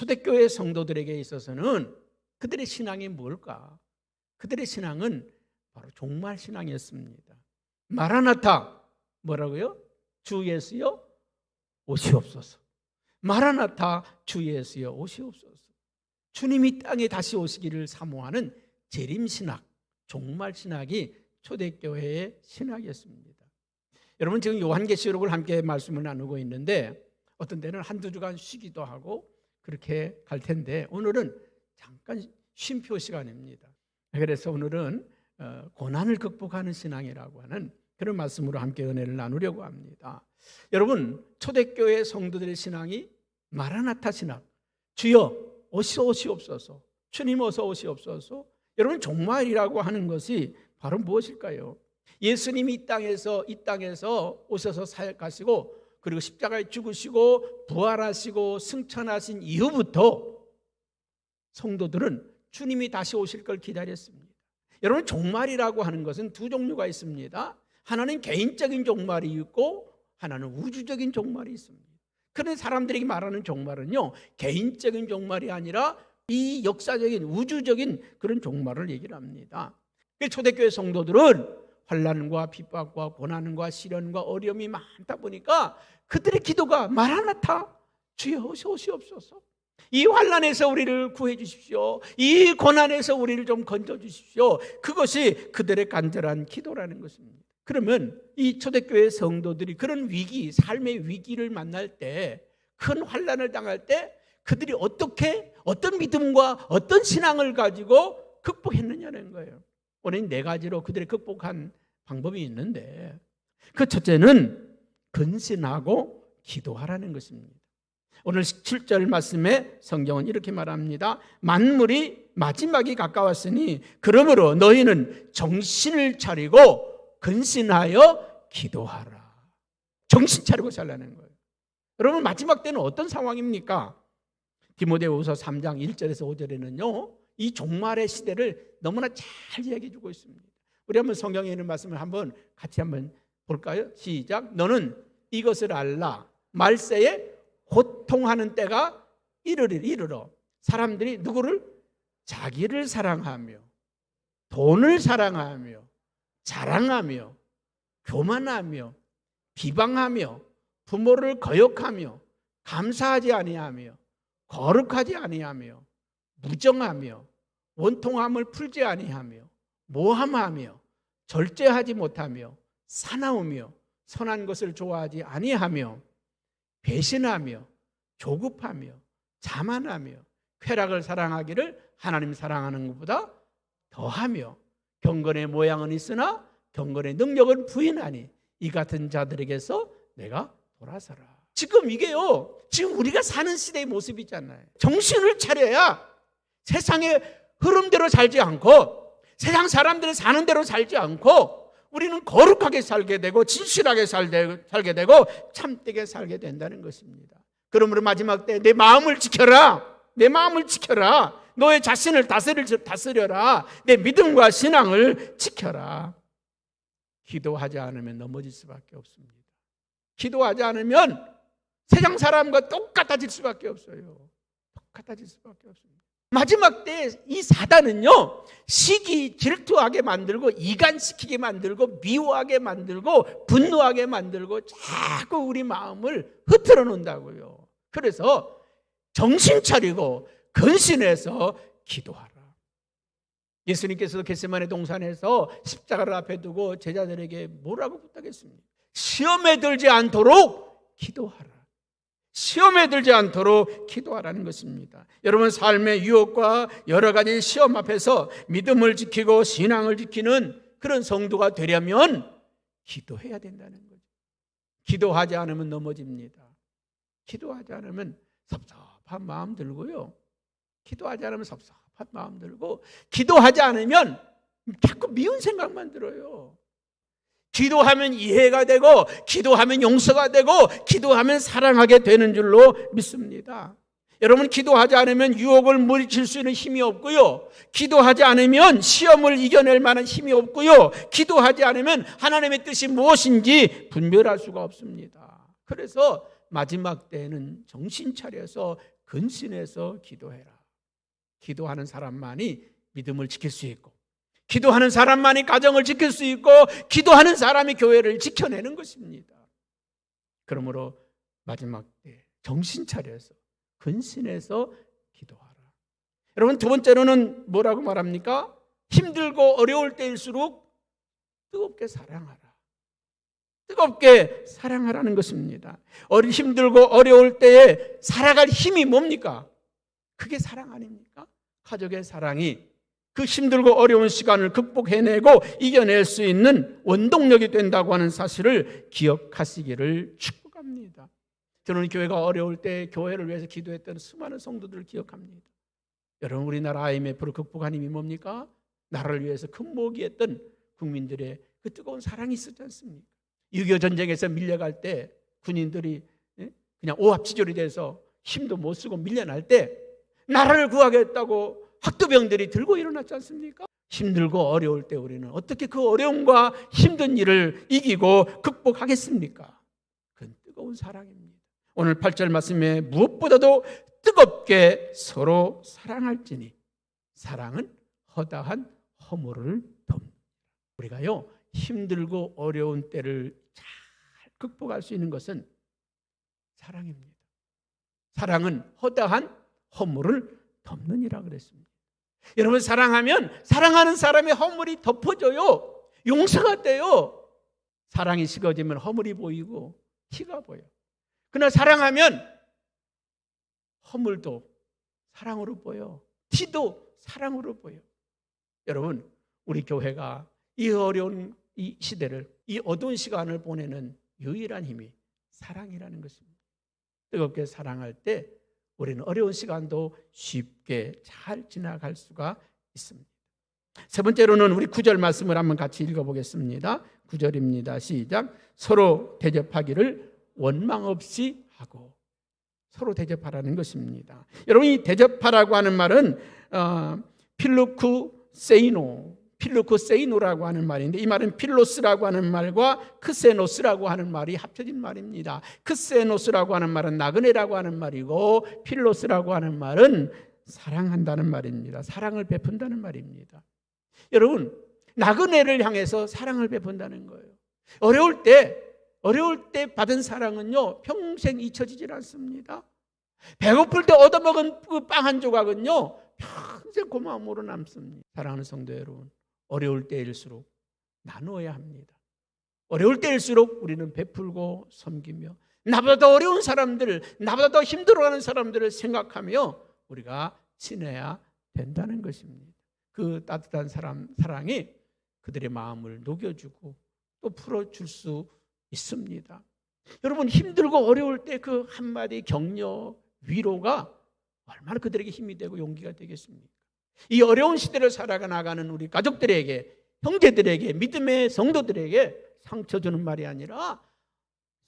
초대교회 성도들에게 있어서는 그들의 신앙이 뭘까? 그들의 신앙은 바로 종말 신앙이었습니다. 마라나타, 뭐라고요? 주 예수여 오시옵소서. 마라나타, 주 예수여 오시옵소서. 주님이 땅에 다시 오시기를 사모하는 재림신학, 종말신학이 초대교회의 신학이었습니다. 여러분, 지금 요한계시록을 함께 말씀을 나누고 있는데 어떤 때는 한두 주간 쉬기도 하고 그렇게 갈 텐데 오늘은 잠깐 쉼표 시간입니다. 그래서 오늘은 고난을 극복하는 신앙이라고 하는 그런 말씀으로 함께 은혜를 나누려고 합니다. 여러분, 초대교회 성도들의 신앙이 마라나타 신학, 주여 오시옵소서, 주님 어서 오시옵소서. 여러분, 종말이라고 하는 것이 바로 무엇일까요? 예수님이 이 땅에서 오셔서 사역하시고 그리고 십자가에 죽으시고 부활하시고 승천하신 이후부터 성도들은 주님이 다시 오실 걸 기다렸습니다. 여러분, 종말이라고 하는 것은 두 종류가 있습니다. 하나는 개인적인 종말이 있고 하나는 우주적인 종말이 있습니다. 그런 사람들에게 말하는 종말은요, 개인적인 종말이 아니라 이 역사적인 우주적인 그런 종말을 얘기를 합니다. 초대교회 성도들은 환난과 핍박과 고난과 시련과 어려움이 많다 보니까 그들의 기도가 마라나타, 주여 오시옵소서. 이 환난에서 우리를 구해 주십시오. 이 고난에서 우리를 좀 건져 주십시오. 그것이 그들의 간절한 기도라는 것입니다. 그러면 이 초대교회 성도들이 그런 위기, 삶의 위기를 만날 때, 큰 환난을 당할 때 그들이 어떤 믿음과 어떤 신앙을 가지고 극복했느냐는 거예요. 오늘 네 가지로 그들이 극복한 방법이 있는데 그 첫째는 근신하고 기도하라는 것입니다. 오늘 7절 말씀에 성경은 이렇게 말합니다. 만물이 마지막이 가까웠으니 그러므로 너희는 정신을 차리고 근신하여 기도하라. 정신 차리고 살라는 거예요. 여러분, 마지막 때는 어떤 상황입니까? 디모데후서 3장 1절에서 5절에는요 이 종말의 시대를 너무나 잘 이야기해 주고 있습니다. 우리 한번 성경에 있는 말씀을 같이 한번 볼까요? 시작. 너는 이것을 알라. 말세에 고통하는 때가 이르러 사람들이 누구를? 자기를 사랑하며 돈을 사랑하며 자랑하며 교만하며 비방하며 부모를 거역하며 감사하지 아니하며 거룩하지 아니하며 무정하며 원통함을 풀지 아니하며 모함하며 절제하지 못하며 사나우며 선한 것을 좋아하지 아니하며 배신하며 조급하며 자만하며 쾌락을 사랑하기를 하나님 사랑하는 것보다 더하며 경건의 모양은 있으나 경건의 능력은 부인하니 이 같은 자들에게서 내가 돌아서라. 지금 이게요, 지금 우리가 사는 시대의 모습이잖아요. 정신을 차려야 세상의 흐름대로 살지 않고 세상 사람들이 사는 대로 살지 않고 우리는 거룩하게 살게 되고 진실하게 살게 되고 참되게 살게 된다는 것입니다. 그러므로 마지막 때 내 마음을 지켜라. 내 마음을 지켜라. 너의 자신을 다스려라. 내 믿음과 신앙을 지켜라. 기도하지 않으면 넘어질 수밖에 없습니다. 기도하지 않으면 세상 사람과 똑같아질 수밖에 없어요. 똑같아질 수밖에 없습니다. 마지막 때 이 사단은요, 시기 질투하게 만들고 이간시키게 만들고 미워하게 만들고 분노하게 만들고 자꾸 우리 마음을 흐트러 놓는다고요. 그래서 정신 차리고 근신해서 기도하라. 예수님께서도 겟세마네 동산에서 십자가를 앞에 두고 제자들에게 뭐라고 부탁했습니까? 시험에 들지 않도록 기도하라. 시험에 들지 않도록 기도하라는 것입니다. 여러분, 삶의 유혹과 여러 가지 시험 앞에서 믿음을 지키고 신앙을 지키는 그런 성도가 되려면 기도해야 된다는 거죠. 기도하지 않으면 넘어집니다. 기도하지 않으면 섭섭한 마음 들고요. 기도하지 않으면 섭섭한 마음 들고, 기도하지 않으면 자꾸 미운 생각만 들어요. 기도하면 이해가 되고 기도하면 용서가 되고 기도하면 사랑하게 되는 줄로 믿습니다. 여러분, 기도하지 않으면 유혹을 물리칠 수 있는 힘이 없고요, 기도하지 않으면 시험을 이겨낼 만한 힘이 없고요, 기도하지 않으면 하나님의 뜻이 무엇인지 분별할 수가 없습니다. 그래서 마지막 때는 정신 차려서 근신해서 기도해라. 기도하는 사람만이 믿음을 지킬 수 있고, 기도하는 사람만이 가정을 지킬 수 있고, 기도하는 사람이 교회를 지켜내는 것입니다. 그러므로 마지막 때 정신 차려서 근신해서 기도하라. 여러분, 두 번째로는 뭐라고 말합니까? 힘들고 어려울 때일수록 뜨겁게 사랑하라. 뜨겁게 사랑하라는 것입니다. 힘들고 어려울 때에 살아갈 힘이 뭡니까? 그게 사랑 아닙니까? 가족의 사랑이 그 힘들고 어려운 시간을 극복해내고 이겨낼 수 있는 원동력이 된다고 하는 사실을 기억하시기를 축복합니다. 저는 교회가 어려울 때 교회를 위해서 기도했던 수많은 성도들을 기억합니다. 여러분, 우리나라 IMF를 극복한 힘이 뭡니까? 나라를 위해서 금모기했던 국민들의 그 뜨거운 사랑이 있었지 않습니까? 6.25 전쟁에서 밀려갈 때 군인들이 그냥 오합지졸이 돼서 힘도 못 쓰고 밀려날 때 나라를 구하겠다고 학도병들이 들고 일어났지 않습니까? 힘들고 어려울 때 우리는 어떻게 그 어려움과 힘든 일을 이기고 극복하겠습니까? 그건 뜨거운 사랑입니다. 오늘 8절 말씀에 무엇보다도 뜨겁게 서로 사랑할지니 사랑은 허다한 허물을 덮는다. 우리가요, 힘들고 어려운 때를 잘 극복할 수 있는 것은 사랑입니다. 사랑은 허다한 허물을 덮느니라 그랬습니다. 여러분, 사랑하면 사랑하는 사람의 허물이 덮어져요. 용서가 돼요. 사랑이 식어지면 허물이 보이고 티가 보여. 그러나 사랑하면 허물도 사랑으로 보여. 티도 사랑으로 보여. 여러분, 우리 교회가 이 어려운 이 시대를, 이 어두운 시간을 보내는 유일한 힘이 사랑이라는 것입니다. 뜨겁게 사랑할 때 우리는 어려운 시간도 쉽게 잘 지나갈 수가 있습니다. 세 번째로는 우리 9절 말씀을 한번 같이 읽어보겠습니다. 9절입니다. 시작. 서로 대접하기를 원망 없이 하고. 서로 대접하라는 것입니다. 여러분, 이 대접하라고 하는 말은 필루쿠세이노라고 하는 말인데, 이 말은 필로스라고 하는 말과 크세노스라고 하는 말이 합쳐진 말입니다. 크세노스라고 하는 말은 나그네라고 하는 말이고, 필로스라고 하는 말은 사랑한다는 말입니다. 사랑을 베푼다는 말입니다. 여러분, 나그네를 향해서 사랑을 베푼다는 거예요. 어려울 때 받은 사랑은요, 평생 잊혀지질 않습니다. 배고플 때 얻어먹은 그 빵 한 조각은요, 평생 고마움으로 남습니다. 사랑하는 성도 여러분, 어려울 때일수록 나누어야 합니다. 어려울 때일수록 우리는 베풀고 섬기며 나보다 더 어려운 사람들, 나보다 더 힘들어하는 사람들을 생각하며 우리가 지내야 된다는 것입니다. 그 따뜻한 사랑이 그들의 마음을 녹여주고 또 풀어줄 수 있습니다. 여러분, 힘들고 어려울 때 그 한마디 격려, 위로가 얼마나 그들에게 힘이 되고 용기가 되겠습니까? 이 어려운 시대를 살아가는 우리 가족들에게, 형제들에게, 믿음의 성도들에게 상처 주는 말이 아니라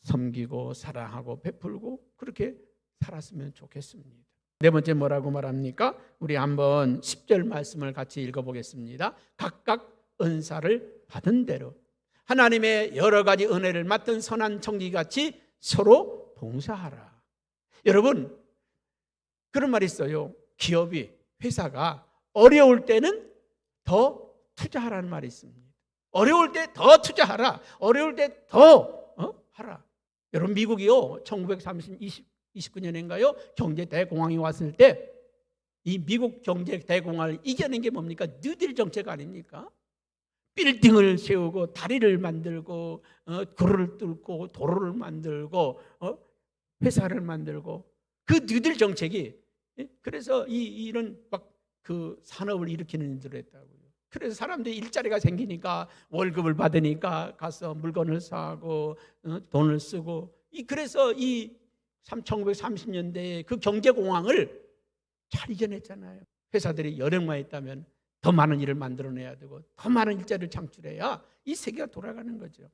섬기고 사랑하고 베풀고 그렇게 살았으면 좋겠습니다. 네 번째 뭐라고 말합니까? 우리 한번 10절 말씀을 같이 읽어보겠습니다. 각각 은사를 받은 대로 하나님의 여러 가지 은혜를 맡은 선한 청지기같이 서로 봉사하라. 여러분, 그런 말이 있어요. 기업이, 회사가 어려울 때는 더 투자하라는 말이 있습니다. 어려울 때 더 투자하라. 어려울 때 더 하라. 여러분, 미국이요, 1929년인가요? 경제 대공황이 왔을 때 이 미국 경제 대공황을 이겨낸 게 뭡니까? 뉴딜 정책 아닙니까? 빌딩을 세우고 다리를 만들고 도로를 뚫고 도로를 만들고 회사를 만들고 그 뉴딜 정책이, 그래서 이런 막 그 산업을 일으키는 일들을 했다고요. 그래서 사람들이 일자리가 생기니까 월급을 받으니까 가서 물건을 사고 돈을 쓰고, 그래서 이 1930년대에 그 경제공황을 잘 이겨냈잖아요. 회사들이 여력만 있다면 더 많은 일을 만들어내야 되고 더 많은 일자리를 창출해야 이 세계가 돌아가는 거죠.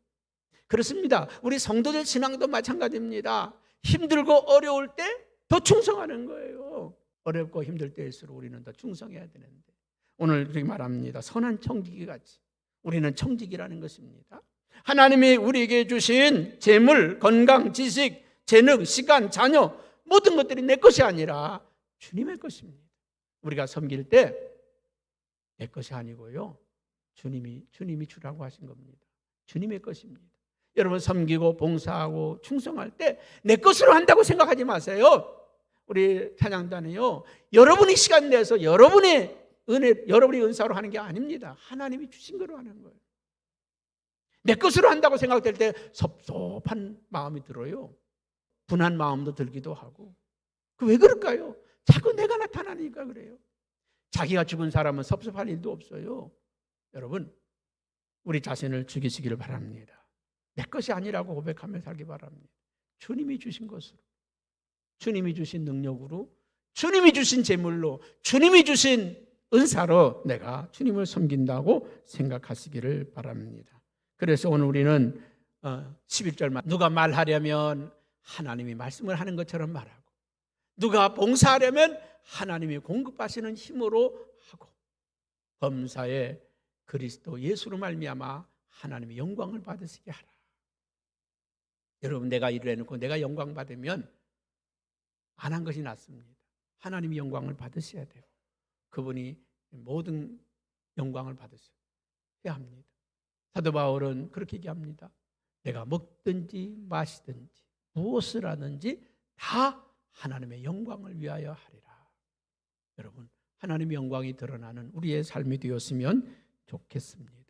그렇습니다. 우리 성도들 신앙도 마찬가지입니다. 힘들고 어려울 때 더 충성하는 거예요. 어렵고 힘들 때일수록 우리는 더 충성해야 되는데, 오늘 그렇게 말합니다. 선한 청지기 같이 우리는 청지기라는 것입니다. 하나님이 우리에게 주신 재물, 건강, 지식, 재능, 시간, 자녀 모든 것들이 내 것이 아니라 주님의 것입니다. 우리가 섬길 때 내 것이 아니고요, 주님이 주라고 하신 겁니다. 주님의 것입니다. 여러분 섬기고 봉사하고 충성할 때 내 것으로 한다고 생각하지 마세요. 우리 찬양단이요, 여러분이 시간 내서 여러분의 은혜, 여러분의 은사로 하는 게 아닙니다. 하나님이 주신 거로 하는 거예요. 내 것으로 한다고 생각될 때 섭섭한 마음이 들어요. 분한 마음도 들기도 하고. 왜 그럴까요? 자꾸 내가 나타나니까 그래요. 자기가 죽은 사람은 섭섭할 일도 없어요. 여러분, 우리 자신을 죽이시기를 바랍니다. 내 것이 아니라고 고백하며 살기 바랍니다. 주님이 주신 것으로, 주님이 주신 능력으로, 주님이 주신 재물로, 주님이 주신 은사로 내가 주님을 섬긴다고 생각하시기를 바랍니다. 그래서 오늘 우리는 11절만 누가 말하려면 하나님이 말씀을 하는 것처럼 말하고, 누가 봉사하려면 하나님이 공급하시는 힘으로 하고, 범사에 그리스도 예수로 말미암아 하나님의 영광을 받으시게 하라. 여러분, 내가 일을 해놓고 내가 영광 받으면 안 한 것이 낫습니다. 하나님이 영광을 받으셔야 돼요. 그분이 모든 영광을 받으셔야 합니다. 사도 바울은 그렇게 얘기합니다. 내가 먹든지 마시든지 무엇을 하든지 다 하나님의 영광을 위하여 하리라. 여러분, 하나님의 영광이 드러나는 우리의 삶이 되었으면 좋겠습니다.